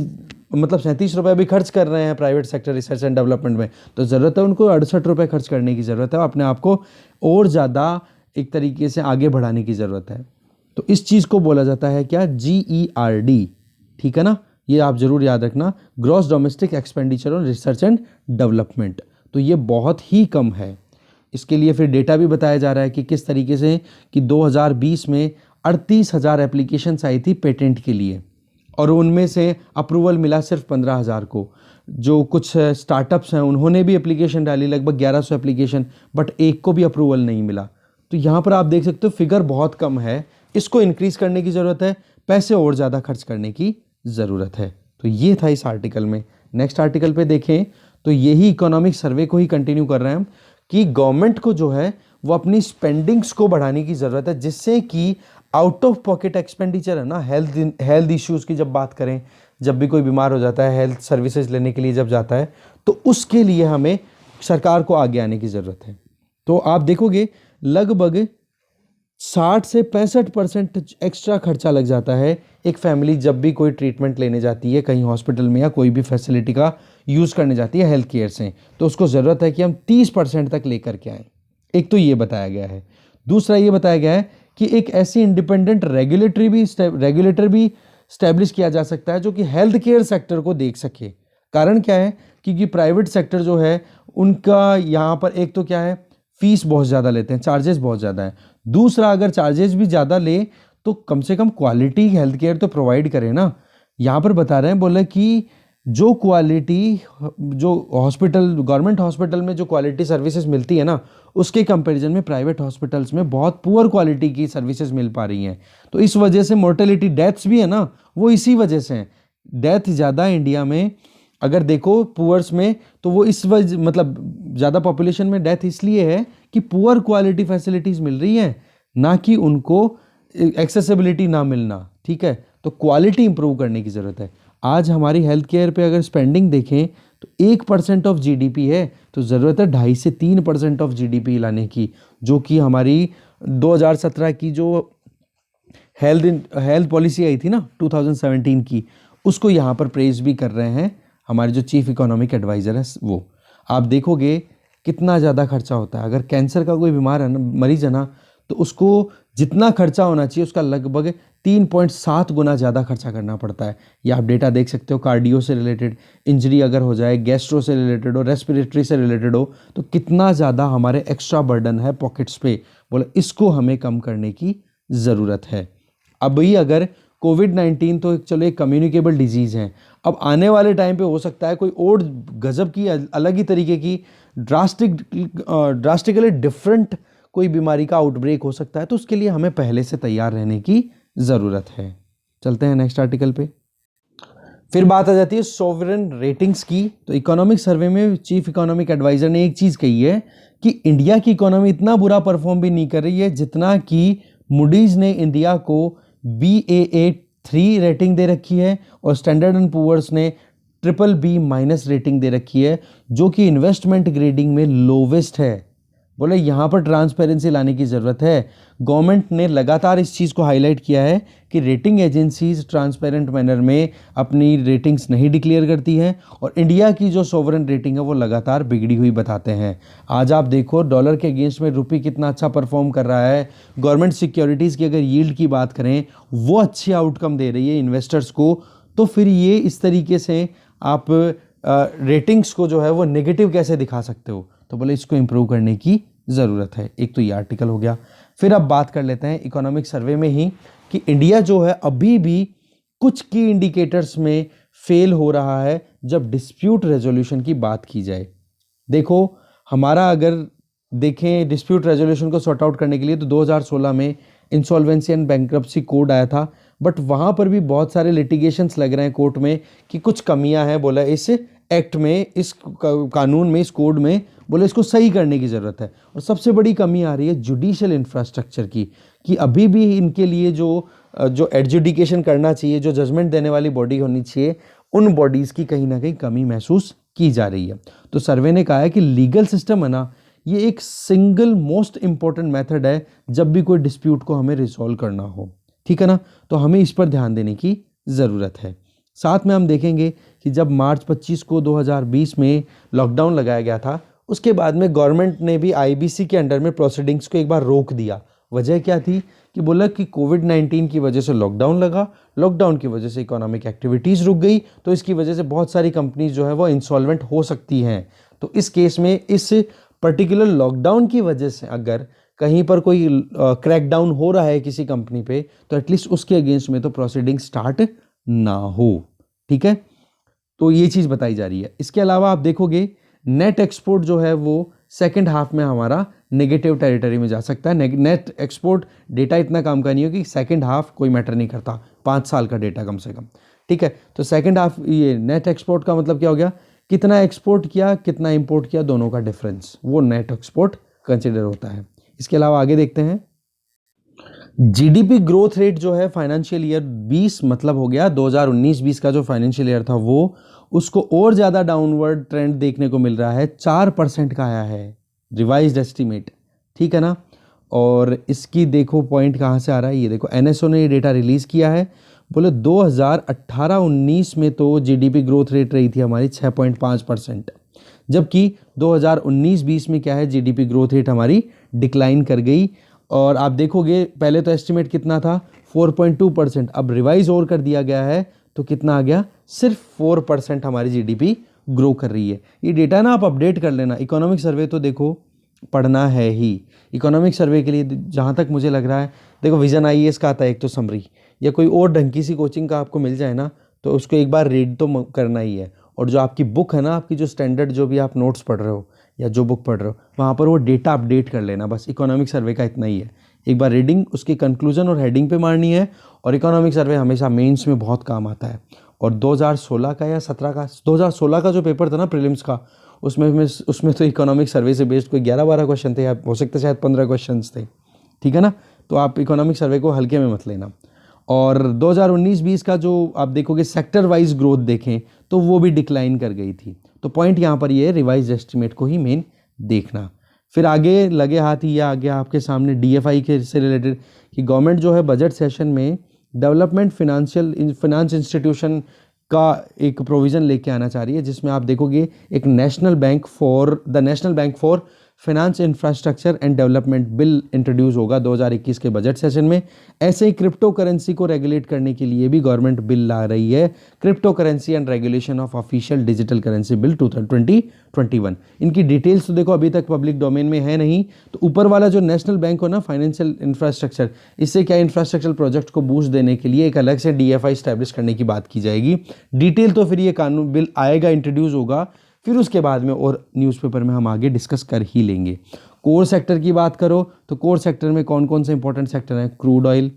मतलब 37 रुपये अभी खर्च कर रहे हैं private sector research and development में, तो ज़रूरत है उनको 68 रुपये खर्च करने की ज़रूरत है, अपने आप को और ज़्यादा एक तरीके से आगे बढ़ाने की ज़रूरत है। तो इस चीज़ को बोला जाता है क्या, GERD। ठीक है ना, ये आप ज़रूर याद रखना, gross domestic expenditure on research and development. तो ये बहुत ही कम है। इसके लिए फिर डेटा भी बताया जा रहा है कि किस तरीके से, कि 2020 में 38,000 एप्लीकेशंस आई थी पेटेंट के लिए, और उनमें से अप्रूवल मिला सिर्फ 15,000 को। जो कुछ स्टार्टअप्स हैं उन्होंने भी एप्लीकेशन डाली, लगभग 1100 एप्लीकेशन, बट एक को भी अप्रूवल नहीं मिला। तो यहाँ पर आप देख सकते हो फिगर बहुत कम है, इसको इंक्रीज करने की ज़रूरत है, पैसे और ज़्यादा खर्च करने की ज़रूरत है। तो ये था इस आर्टिकल में। नेक्स्ट आर्टिकल पे देखें तो यही इकोनॉमिक सर्वे को ही कंटिन्यू कर रहे हैं हम, कि गवर्नमेंट को जो है वो अपनी स्पेंडिंग्स को बढ़ाने की ज़रूरत है, जिससे कि आउट ऑफ पॉकेट एक्सपेंडिचर है ना, हेल्थ इश्यूज़ की जब बात करें, जब भी कोई बीमार हो जाता है, हेल्थ सर्विसेज लेने के लिए जब जाता है, तो उसके लिए हमें सरकार को आगे आने की ज़रूरत है। तो आप देखोगे लगभग 60 से 65% एक्स्ट्रा खर्चा लग जाता है एक फैमिली जब भी कोई ट्रीटमेंट लेने जाती है कहीं हॉस्पिटल में, या कोई भी फैसिलिटी का यूज़ करने जाती है हेल्थ केयर से, तो उसको ज़रूरत है कि हम 30% तक लेकर के आएँ। एक तो ये बताया गया है। दूसरा ये बताया गया है कि एक ऐसी इंडिपेंडेंट रेगुलेटर भी स्टैब्लिश किया जा सकता है जो कि हेल्थ केयर सेक्टर को देख सके। कारण क्या है, क्योंकि प्राइवेट सेक्टर जो है उनका यहाँ पर एक तो क्या है, फीस बहुत ज़्यादा लेते हैं, चार्जेस बहुत ज़्यादा है। दूसरा, अगर चार्जेस भी ज़्यादा ले तो कम से कम क्वालिटी हेल्थ केयर तो प्रोवाइड करें ना। यहाँ पर बता रहे हैं, बोले कि जो क्वालिटी, जो हॉस्पिटल, गवर्नमेंट हॉस्पिटल में जो क्वालिटी सर्विसेज मिलती है ना, उसके कंपैरिजन में प्राइवेट हॉस्पिटल्स में बहुत पुअर क्वालिटी की सर्विसेज मिल पा रही हैं। तो इस वजह से मोर्टेलिटी, डेथ्स भी है ना, वो इसी वजह से हैं। डेथ ज़्यादा इंडिया में अगर देखो पुअर्स में, तो वो इस वजह, मतलब ज़्यादा पॉपुलेशन में डेथ इसलिए है कि पुअर क्वालिटी फैसिलिटीज़ मिल रही हैं, ना कि उनको एक्सेसिबिलिटी ना मिलना। ठीक है, तो क्वालिटी इंप्रूव करने की ज़रूरत है। आज हमारी हेल्थ केयर पे अगर स्पेंडिंग देखें तो 1% ऑफ जीडीपी है, तो ज़रूरत है 2.5 से 3% ऑफ जीडीपी लाने की, जो कि हमारी 2017 की जो हेल्थ पॉलिसी आई थी ना 2017 की, उसको यहाँ पर प्रेज भी कर रहे हैं हमारे जो चीफ इकोनॉमिक एडवाइज़र है वो। आप देखोगे कितना ज़्यादा खर्चा होता है। अगर कैंसर का कोई बीमार है ना, मरीज है ना, तो उसको जितना खर्चा होना चाहिए उसका लगभग 3.7 गुना ज़्यादा खर्चा करना पड़ता है। ये आप डेटा देख सकते हो। कार्डियो से रिलेटेड इंजरी अगर हो जाए, गैस्ट्रो से रिलेटेड हो, रेस्पिरेटरी से रिलेटेड हो, तो कितना ज़्यादा हमारे एक्स्ट्रा बर्डन है पॉकेट्स पे। बोले इसको हमें कम करने की ज़रूरत है। अभी अगर कोविड-19 तो चलो एक कम्युनिकेबल डिजीज़ है, अब आने वाले टाइम पे हो सकता है कोई और गजब की अलग ही तरीके की ड्रास्टिकली डिफरेंट कोई बीमारी का आउटब्रेक हो सकता है, तो उसके लिए हमें पहले से तैयार रहने की ज़रूरत है। चलते हैं नेक्स्ट आर्टिकल पे। फिर बात आ जाती है सॉवरेन रेटिंग्स की। तो इकोनॉमिक सर्वे में चीफ इकोनॉमिक एडवाइज़र ने एक चीज़ कही है कि इंडिया की इकोनॉमी इतना बुरा परफॉर्म भी नहीं कर रही है जितना कि मूडीज़ ने इंडिया को BAA 3 रेटिंग दे रखी है और स्टैंडर्ड एंड पुअर्स ने BBB- रेटिंग दे रखी है, जो कि इन्वेस्टमेंट ग्रेडिंग में लोवेस्ट है। बोले यहाँ पर ट्रांसपेरेंसी लाने की ज़रूरत है। गवर्नमेंट ने लगातार इस चीज़ को हाईलाइट किया है कि रेटिंग एजेंसीज ट्रांसपेरेंट मैनर में अपनी रेटिंग्स नहीं डिक्लेयर करती हैं और इंडिया की जो सोवरेन रेटिंग है वो लगातार बिगड़ी हुई बताते हैं। आज आप देखो डॉलर के अगेंस्ट में रुपये कितना अच्छा परफॉर्म कर रहा है। गवर्नमेंट सिक्योरिटीज़ की अगर यील्ड की बात करें वो अच्छी आउटकम दे रही है इन्वेस्टर्स को, तो फिर ये इस तरीके से आप रेटिंग्स को जो है वो नेगेटिव कैसे दिखा सकते हो। तो बोले इसको इम्प्रूव करने की ज़रूरत है। एक तो ये आर्टिकल हो गया। फिर अब बात कर लेते हैं इकोनॉमिक सर्वे में ही कि इंडिया जो है अभी भी कुछ की इंडिकेटर्स में फेल हो रहा है जब डिस्प्यूट रेजोल्यूशन की बात की जाए। देखो हमारा अगर देखें डिस्प्यूट रेजोल्यूशन को सॉर्ट आउट करने के लिए तो 2016 में इंसॉल्वेंसी एंड बैंक्रप्सी कोड आया था, बट वहाँ पर भी बहुत सारे लिटिगेशंस लग रहे हैं कोर्ट में कि कुछ कमियां हैं, बोला इस एक्ट में, इस कानून में, इस कोड में, बोले इसको सही करने की ज़रूरत है। और सबसे बड़ी कमी आ रही है जुडिशियल इंफ्रास्ट्रक्चर की, कि अभी भी इनके लिए जो एडजुडिकेशन करना चाहिए, जो जजमेंट देने वाली बॉडी होनी चाहिए, उन बॉडीज़ की कहीं ना कहीं कमी महसूस की जा रही है। तो सर्वे ने कहा है कि लीगल सिस्टम है ना, ये एक सिंगल मोस्ट इंपॉर्टेंट मेथड है जब भी कोई डिस्प्यूट को हमें रिजॉल्व करना हो, ठीक है ना। तो हमें इस पर ध्यान देने की ज़रूरत है। साथ में हम देखेंगे कि जब मार्च 25 को 2020 में लॉकडाउन लगाया गया था, उसके बाद में गवर्नमेंट ने भी आईबीसी के अंडर में प्रोसीडिंग्स को एक बार रोक दिया। वजह क्या थी कि बोला कि कोविड-19 की वजह से लॉकडाउन लगा, लॉकडाउन की वजह से इकोनॉमिक एक्टिविटीज़ रुक गई, तो इसकी वजह से बहुत सारी कंपनीज जो है वो इंसॉल्वेंट हो सकती हैं। तो इस केस में इस पर्टिकुलर लॉकडाउन की वजह से अगर कहीं पर कोई क्रैकडाउन हो रहा है किसी कंपनी पे, तो एटलीस्ट उसके अगेंस्ट में तो प्रोसीडिंग स्टार्ट ना हो, ठीक है। तो ये चीज़ बताई जा रही है। इसके अलावा आप देखोगे नेट एक्सपोर्ट जो है वो सेकंड हाफ में हमारा नेगेटिव टेरिटरी में जा सकता है। नेट एक्सपोर्ट डेटा इतना काम का नहीं हो कि सेकंड हाफ कोई मैटर नहीं करता, 5 साल का डेटा कम से कम, ठीक है। तो सेकंड हाफ ये नेट एक्सपोर्ट का मतलब क्या हो गया, कितना एक्सपोर्ट किया कितना इंपोर्ट किया, दोनों का डिफरेंस, वो नेट एक्सपोर्ट कंसिडर होता है। इसके अलावा आगे देखते हैं जीडीपी ग्रोथ रेट जो है फाइनेंशियल ईयर 20 मतलब हो गया 2019-20 का जो फाइनेंशियल ईयर था वो, उसको और ज़्यादा डाउनवर्ड ट्रेंड देखने को मिल रहा है, 4% का आया है रिवाइज्ड एस्टीमेट, ठीक है ना। और इसकी देखो पॉइंट कहाँ से आ रहा है, ये देखो एनएसओ ने ये डेटा रिलीज़ किया है। बोले 2018-19 में तो जीडीपी ग्रोथ रेट रही थी हमारी 6.5%, जबकि 2019-20 में क्या है, जीडीपी ग्रोथ रेट हमारी डिक्लाइन कर गई। और आप देखोगे पहले तो एस्टिमेट कितना था 4.2%, अब रिवाइज और कर दिया गया है तो कितना आ गया, सिर्फ 4% हमारी जीडीपी ग्रो कर रही है। ये डेटा ना आप अपडेट कर लेना। इकोनॉमिक सर्वे तो देखो पढ़ना है ही। इकोनॉमिक सर्वे के लिए जहाँ तक मुझे लग रहा है, देखो विजन आईएएस का आता है एक तो समरी, या कोई और ढंग की सी कोचिंग का आपको मिल जाए ना, तो उसको एक बार रीड तो करना ही है। और जो आपकी बुक है ना, आपकी जो स्टैंडर्ड जो भी आप नोट्स पढ़ रहे हो या जो बुक पढ़ रहे हो, वहाँ पर वो डेटा अपडेट कर लेना। बस इकोनॉमिक सर्वे का इतना ही है, एक बार रीडिंग उसकी कंक्लूजन और हेडिंग पे मारनी है। और इकोनॉमिक सर्वे हमेशा मेंस में बहुत काम आता है। और 2016 का या 17 का, 2016 का जो पेपर था ना प्रीलिम्स का, उसमें तो इकोनॉमिक सर्वे से बेस्ड कोई 11-12 क्वेश्चन थे, या हो सकते शायद 15 क्वेश्चन थे, ठीक है ना। तो आप इकोनॉमिक सर्वे को हल्के में मत लेना। और 2019-20 का जो आप देखोगे सेक्टर वाइज ग्रोथ देखें तो वो भी डिक्लाइन कर गई थी। तो पॉइंट यहाँ पर ये रिवाइज एस्टिमेट को ही मेन देखना। फिर आगे लगे हाथ ही आगे आपके सामने डीएफआई के से रिलेटेड कि गवर्नमेंट जो है बजट सेशन में डेवलपमेंट फाइनेंस इंस्टीट्यूशन का एक प्रोविज़न लेके आना चाह रही है, जिसमें आप देखोगे एक national bank for finance infrastructure and development bill introduce होगा 2021 के बजट सेशन में। ऐसे ही क्रिप्टो करेंसी को रेगुलेट करने के लिए भी गवर्नमेंट बिल ला रही है, crypto currency and regulation of official digital currency bill 2021। इनकी डिटेल्स तो देखो अभी तक पब्लिक डोमेन में है नहीं। तो ऊपर वाला जो नेशनल बैंक हो ना, फाइनेंशियल इंफ्रास्ट्रक्चर, इससे क्या इंफ्रास्ट्रक्चर प्रोजेक्ट को बूस्ट देने के लिए एक अलग से डीएफआई स्टैब्लिश करने की बात की जाएगी। डिटेल तो फिर ये कानून बिल आएगा, इंट्रोड्यूस होगा, फिर उसके बाद में और न्यूज़पेपर में हम आगे डिस्कस कर ही लेंगे। कोर सेक्टर की बात करो तो कोर सेक्टर में कौन कौन से इंपॉर्टेंट सेक्टर हैं, crude oil,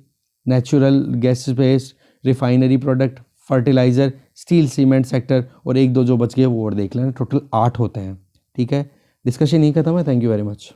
natural gas based, refinery product, fertiliser, steel cement sector, और एक दो जो बच गए वो और देख लेना। टोटल 8 होते हैं, ठीक है। डिस्कशन यही खत्म है। Thank you very much.